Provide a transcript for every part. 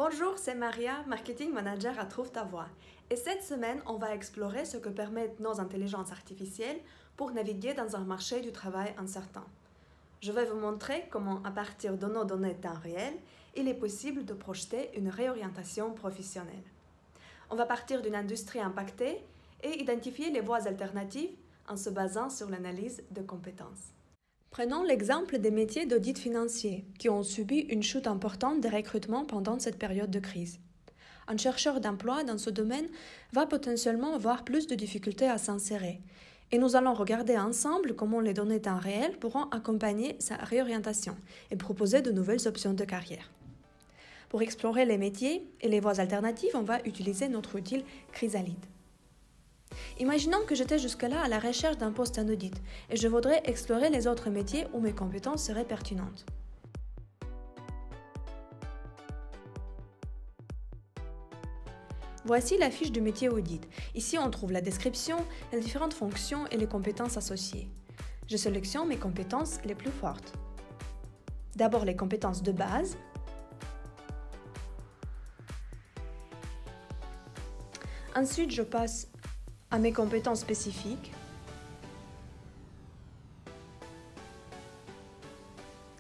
Bonjour, c'est Maria, Marketing Manager à Trouve ta voie. Et cette semaine, on va explorer ce que permettent nos intelligences artificielles pour naviguer dans un marché du travail incertain. Je vais vous montrer comment, à partir de nos données temps réel, il est possible de projeter une réorientation professionnelle. On va partir d'une industrie impactée et identifier les voies alternatives en se basant sur l'analyse de compétences. Prenons l'exemple des métiers d'audit financier qui ont subi une chute importante des recrutements pendant cette période de crise. Un chercheur d'emploi dans ce domaine va potentiellement avoir plus de difficultés à s'insérer. Et nous allons regarder ensemble comment les données temps réel pourront accompagner sa réorientation et proposer de nouvelles options de carrière. Pour explorer les métiers et les voies alternatives, on va utiliser notre outil Chrysalide. Imaginons que j'étais jusque-là à la recherche d'un poste en audit et je voudrais explorer les autres métiers où mes compétences seraient pertinentes. Voici la fiche du métier audit. Ici, on trouve la description, les différentes fonctions et les compétences associées. Je sélectionne mes compétences les plus fortes. D'abord les compétences de base. Ensuite, je passe à mes compétences spécifiques.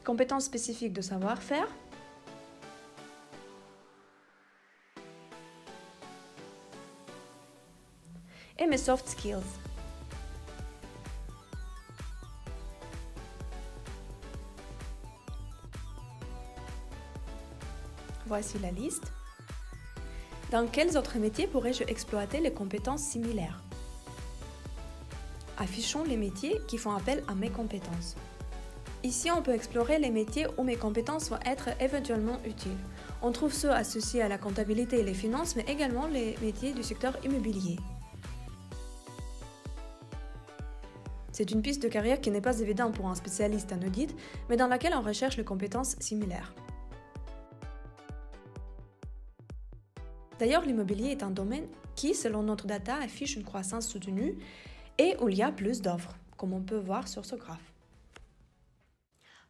Compétences spécifiques de savoir-faire. Et mes soft skills. Voici la liste. Dans quels autres métiers pourrais-je exploiter les compétences similaires? Affichons les métiers qui font appel à mes compétences. Ici, on peut explorer les métiers où mes compétences vont être éventuellement utiles. On trouve ceux associés à la comptabilité et les finances, mais également les métiers du secteur immobilier. C'est une piste de carrière qui n'est pas évidente pour un spécialiste en audit, mais dans laquelle on recherche les compétences similaires. D'ailleurs, l'immobilier est un domaine qui, selon notre data, affiche une croissance soutenue et où il y a plus d'offres, comme on peut voir sur ce graphe.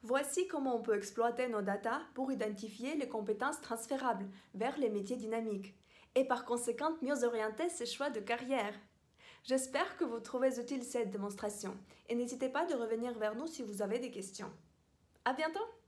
Voici comment on peut exploiter nos data pour identifier les compétences transférables vers les métiers dynamiques et par conséquent mieux orienter ses choix de carrière. J'espère que vous trouvez utile cette démonstration et n'hésitez pas de revenir vers nous si vous avez des questions. À bientôt!